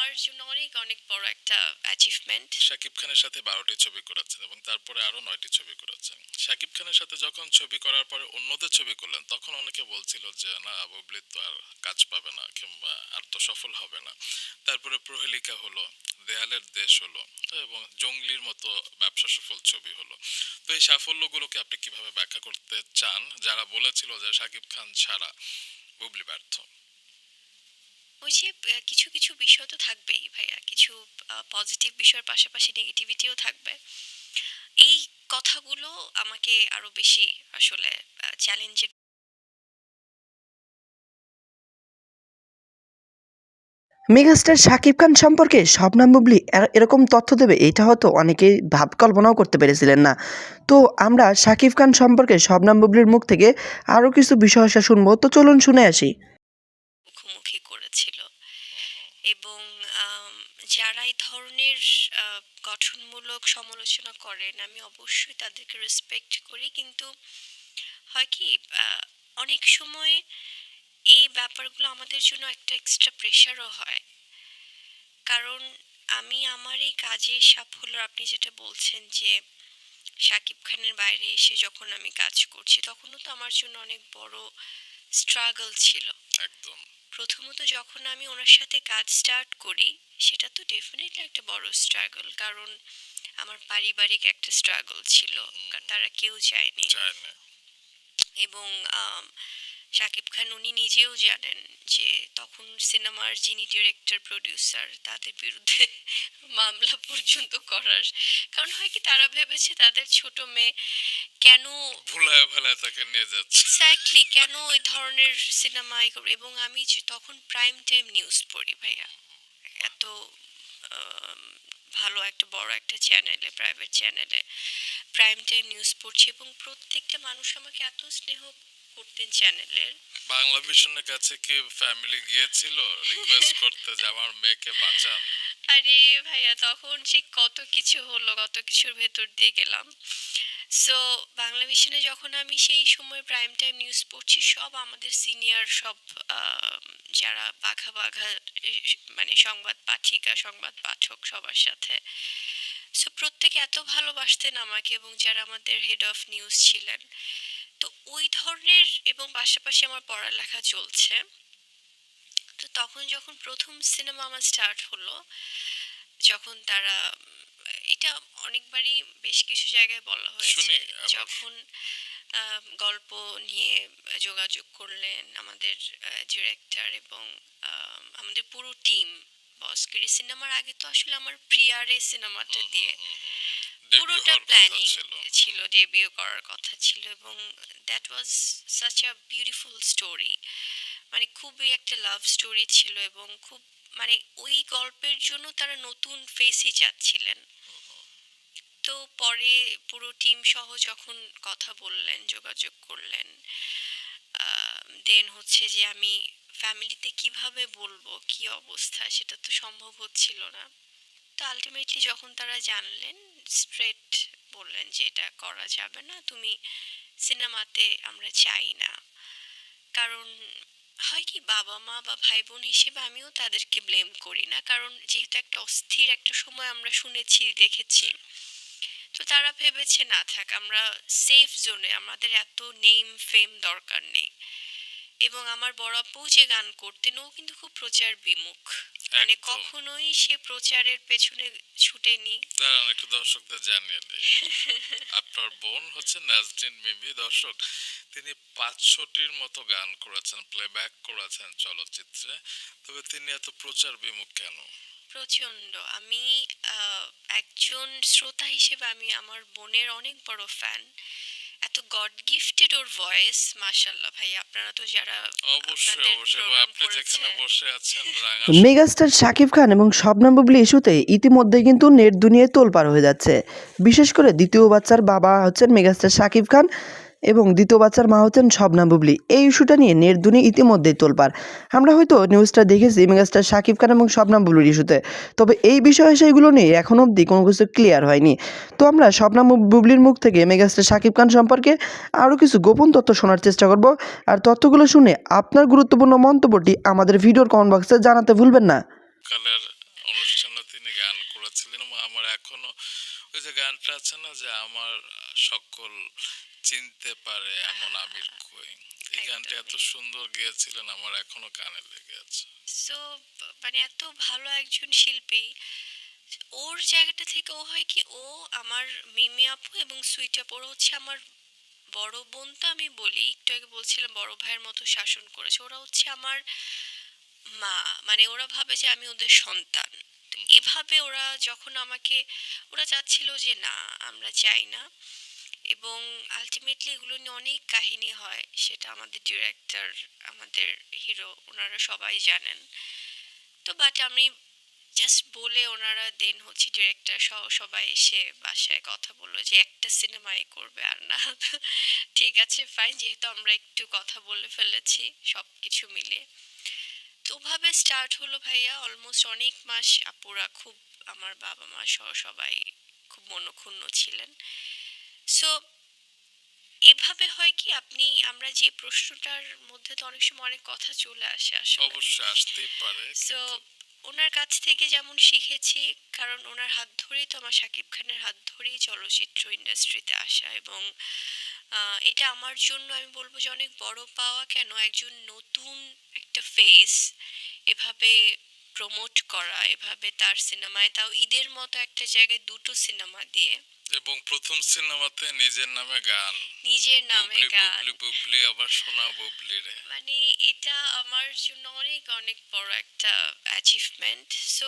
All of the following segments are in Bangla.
আমার জন্য অনেক অনেক বড় একটা অ্যাচিভমেন্ট। শাকিব খানের সাথে 12টি ছবি করেছেন এবং তারপরে আরো 9টি ছবি করেছেন। শাকিব খানের সাথে যখন ছবি করার পরে অন্যদের ছবি করলেন তখন অনেকে বলছিল যে না বুবলি তো আর কাজ পাবে না কিংবা আর তো সফল হবে না। তারপরে প্রহেলিকা হলো, দেয়ালের দেশ হলো এবং জঙ্গলির মতো ব্যবসা সফল ছবি হলো। তো এই সাফল্যগুলোকে আপনি কিভাবে ব্যাখ্যা করতে চান যারা বলেছিল যে শাকিব খান ছাড়া বুবলি ব্যর্থ? ওই যে কিছু কিছু বিষয় তো থাকবেই ভাইয়া, কিছু পজিটিভ বিষয়ের পাশাপাশি নেগেটিভিটিও থাকবে। এই কথাগুলো আমাকে আরো বেশি আসলে চ্যালেঞ্জের। মেগাস্টার শাকিব খান সম্পর্কে শবনম বুবলী এরকম তথ্য দেবে এটা হয়তো অনেকেই কল্পনাও করতে পেরেছিলেন না। তো আমরা শাকিব খান সম্পর্কে শবনম বুবলীর মুখ থেকে আরও কিছু বিষয় শুনবো, তো চলুন শুনে আসি। মুখোমুখি করেছিল এবং যারা এই ধরনের গঠনমূলক সমালোচনা করেন আমি অবশ্যই তাদেরকে রেসপেক্ট করি, কিন্তু হয় কি অনেক সময় এই ব্যাপারগুলো আমাদের জন্য একটা এক্সট্রা প্রেশারও হয়। কারণ আমি আমার এই কাজের সাফল্য, আপনি যেটা বলছেন যে শাকিব খানের বাইরে এসে যখন আমি কাজ করছি তখনও তো আমার জন্য অনেক বড় স্ট্রাগল ছিল। একদম। প্রথমত যখন আমি ওনার সাথে কাজ স্টার্ট করি সেটা তো ডেফিনেটলি একটা বড় স্ট্রাগল, কারণ আমার পারিবারিক একটা স্ট্রাগল ছিল, তারা কেউ চায়নি। চায় না। এবং শাকিব খান উনি নিজেও জানেন যে তখন সিনেমার যিনি ডিরেক্টর প্রডিউসার তাদের বিরুদ্ধে মামলা পর্যন্ত করার, কারণ হয় কি তারা ভেবেছে তাদের ছোট মেয়ে কেন ভুলায় ভালায় তাকে নিয়ে যাচ্ছে। এক্স্যাক্টলি কেন ওই ধরনের সিনেমায় করবে। এবং আমি তখন প্রাইম টাইম নিউজ পড়ি ভাইয়া, এত আম, ভালো একটা বড় একটা চ্যানেলে, প্রাইভেট চ্যানেলে প্রাইম টাইম নিউজ পড়ছি এবং প্রত্যেকটা মানুষ আমাকে এত স্নেহ করতেন চ্যানেলের। বাংলা ভিশনের কাছে কি ফ্যামিলি গিয়েছিল রিকোয়েস্ট করতে যে আমার মেয়েকে বাঁচান? আরে ভাইয়া তখন যে কত কিছু হলো, কত কিছুর ভেতর দিয়ে গেলাম। সো বাংলা ভিশনে যখন আমি সেই সময় প্রাইম টাইম নিউজ পড়ছি, সব আমাদের সিনিয়র সব যারা বাঘা বাঘা মানে সংবাদ পাঠিকা সংবাদ পাঠক সবার সাথে, সো প্রত্যেকে এত ভালোবাসতেন আমাকে এবং যারা আমাদের হেড অফ নিউজ ছিলেন। তো ওই ধরনের, এবং পাশাপাশি আমার পড়ালেখা চলছে। তো তখন যখন প্রথম সিনেমা আমার স্টার্ট হলো, যখন তারা এটা অনেকবারই বেশ কিছু জায়গায় বলা হয়েছে, শুনি আবার। যখন গল্প নিয়ে যোগাযোগ করলেন আমাদের ডিরেক্টর এবং আমাদের পুরো টিম। বসগিরি সিনেমার আগে তো আসলে আমার প্রিয়ারে সিনেমাটা দিয়ে পুরোটা প্ল্যানিং ছিল, ডেবিউ করার কথা ছিল, এবং that was such a beautiful story. মানে খুবই একটা লাভ স্টোরি ছিল এবং খুব মানে ওই গল্পের জন্য তারা নতুন ফেসই চাচ্ছিলেন। তো পরে পুরো টিম সহ যখন কথা বললেন, যোগাযোগ করলেন, দেন হচ্ছে যে আমি ফ্যামিলিতে কিভাবে বলবো কি অবস্থা, সেটা তো সম্ভব হচ্ছিল না। তো আলটিমেটলি যখন তারা জানলেন, স্ট্রেট বললেন যে এটা করা যাবে না, তুমি সিনেমাতে আমরা চাই না। কারণ হয় কি বাবা মা বা ভাই বোন হিসেবে আমিও তাদেরকে ব্লেম করি না, কারণ যেহেতু একটা অস্থির একটা সময় আমরা শুনেছি দেখেছি। তো তারা ভেবেছে না থাক, আমরা সেফ জোনে, আমাদের এত নেম ফেম দরকার নেই। এবং আমার বড় আপু যে গান করতেন ও কিন্তু খুব প্রচার বিমুখ, মানে কখনোই সে প্রচারের পেছনে ছুটেনি। দাঁড়ান একটু দর্শকদের জানিয়ে নেই, আপনার বোন হচ্ছে নাজরিন মিমি। দর্শক, তিনি 500টির মতো গান করেছেন, প্লেব্যাক করেছেন চলচ্চিত্রে। তবে তিনি এত প্রচার বিমুখ কেন? প্রচন্ড, আমি একজন শ্রোতা হিসেবে আমি আমার বোনের অনেক বড় ফ্যান। এত গড গিফটেড ওর ভয়েস, মাশাআল্লাহ ভাই। আপনারা তো যারা অবশ্যই অবশ্যই, আপনি যেখানে বসে আছেন মেগাস্টার শাকিব খান এবং শবনম বুবলী ইস্যুতে ইতিমধ্যে কিন্তু নেট দুনিয়ায় তোলপাড় হয়ে যাচ্ছে। বিশেষ করে দ্বিতীয় বাচ্চার বাবা হচ্ছেন মেগাস্টার শাকিব খান এবং দ্বিতীয় বাচ্চার মা হচ্ছেন শবনম বুবলী। এই ইস্যুটা নিয়ে নেট দুনিয়া ইতিমধ্যেই তোলপাড়। আমরা হয়তো নিউজটা দেখেছি মেগাস্টার শাকিব খান এবং শবনম বুবলীর ইস্যুতে, তবে এই বিষয়ে সেইগুলো নিয়ে এখনও অবধি কোনো কিছু ক্লিয়ার হয়নি। তো আমরা শবনম বুবলীর মুখ থেকে মেগাস্টার শাকিব খান সম্পর্কে আরও কিছু গোপন তথ্য শোনার চেষ্টা করব। আর তথ্যগুলো শুনে আপনার গুরুত্বপূর্ণ মন্তব্যটি আমাদের ভিডিওর কমেন্ট বক্সে জানাতে ভুলবেন না। কালের আমার এখনো ওই যে গানটা আছে না যে আমার সকল চিনতে পারে এমন আমির কই, এই গানটা এত একদমই। সুন্দর গেয়েছিলেন, আমার এখনো কানে লেগে আছে। সো মানে এত ভালো একজন শিল্পী, ওর জায়গাটা থেকে ও হয় কি, ও আমার মিমি আপু এবং সুইট আপু ওরা হচ্ছে আমার বড় বোন। তো আমি বলি, একটু আগে বলছিলাম বড় ভাইয়ের মতো শাসন করেছে, ওরা হচ্ছে আমার মা। মানে ওরা ভাবে যে আমি ওদের সন্তান। তো এভাবে ওরা যখন আমাকে, ওরা চাচ্ছিল যে না, আমরা চাই না। এবং আলটিমেটলি এগুলো নিয়ে অনেক কাহিনী হয়, সেটা আমাদের ডিরেক্টর, আমাদের হিরো, ওনারা সবাই জানেন। তো বাট আমি জাস্ট বলে ওনারা দেন হচ্ছে ডিরেক্টর সহ সবাই এসে বাসায় কথা বললো যে একটা সিনেমাই করবে আর না। তো ঠিক আছে ফাইন, যেহেতু আমরা একটু কথা বলে ফেলেছি সব কিছু মিলিয়ে। তো ওভাবে স্টার্ট হলো ভাইয়া। অলমোস্ট অনেক মাস আপুরা খুব, আমার বাবা মা সহ সবাই খুব মনক্ষুণ্ণ ছিলেন। সো এভাবে হয় কি, আপনি, আমরা যে প্রশ্নটার মধ্যে তো অনেক সময় অনেক কথা চলে আসে আসলে। অবশ্যই আসতেই পারে, সো কিন্তু ওনার কাছ থেকে যেমন শিখেছি, কারণ ওনার হাত ধরেই তো আমার শাকিব খানের হাত ধরেই চলচ্চিত্র ইন্ডাস্ট্রিতে আসা। এবং এটা আমার জন্য আমি বলবো যে অনেক বড় পাওয়া। কেন, একজন নতুন একটা ফেস এভাবে প্রমোট করা, এভাবে তার সিনেমায়, তাও ঈদের মতো একটা জায়গায় দুটো সিনেমা দিয়ে, এবং প্রথম সিনেমাতে নিজের নামে গান, নিজের নামে বুবলি গান, বুবলি বুবলি আবার সোনা বুবলি রে। মানে এটা আমার জন্য অনেক অনেক বড় একটা অ্যাচিভমেন্ট। সো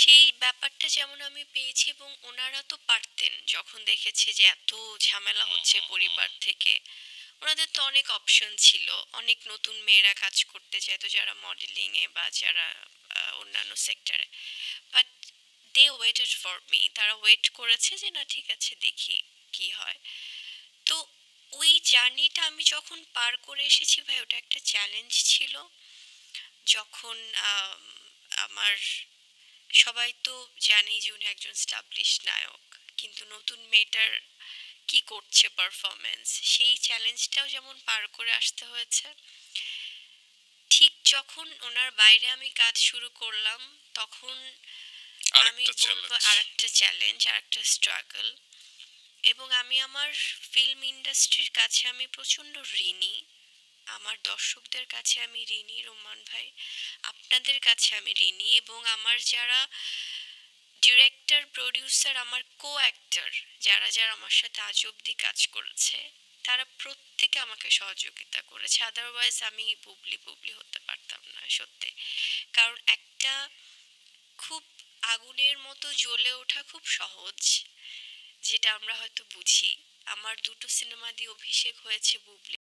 সেই ব্যাপারটা যেমন আমি পেয়েছি, এবং ওনারা তো পারতেন, যখন দেখেছে যে এত ঝামেলা হচ্ছে পরিবার থেকে, ওনাদের তো অনেক অপশন ছিল। অনেক নতুন মেয়েরা কাজ করতে চাইতো, যারা মডেলিংয়ে বা যারা অন্যান্য সেক্টরে। But they waited for me, তারা ওয়েট করেছে যে না ঠিক আছে দেখি কি হয়। তো ওই জার্নিটা আমি যখন পার করে এসেছি ভাই, ওটা একটা চ্যালেঞ্জ ছিল। যখন আম, আমার, সবাই তো জানেই যে উনি একজন স্টাবলিশ নায়ক, কিন্তু নতুন মেয়েটার কি করছে পারফরমেন্স, সেই চ্যালেঞ্জটাও যেমন পার করে আসতে হয়েছে। ঠিক যখন ওনার বাইরে আমি কাজ শুরু করলাম, তখন আমি আরেকটা বলবো চ্যালেঞ্জ। আরেকটা চ্যালেঞ্জ, আরেকটা স্ট্রাগল। এবং আমি আমার ফিল্ম ইন্ডাস্ট্রির কাছে আমি প্রচণ্ড ঋণী। আমার দর্শকদের কাছে আমি ঋণী রোমান ভাই, আপনাদের কাছে আমি ঋণী, এবং আমার যারা ডিরেক্টর, প্রডিউসার, আমার কো অ্যাক্টর, যারা যারা আমার সাথে আজ অব্দি কাজ করেছে, তারা প্রত্যেকে আমাকে সহযোগিতা করেছে। আদারওয়াইজ আমি বুবলি বুবলি হতে পারতাম না সত্যি। কারণ একটা খুব আগুনের মতো জ্বলে ওঠা খুব সহজ, যেটা আমরা হয়তো বুঝি। আমার দুটো সিনেমা দিয়ে অভিষেক হয়েছে বুবলি।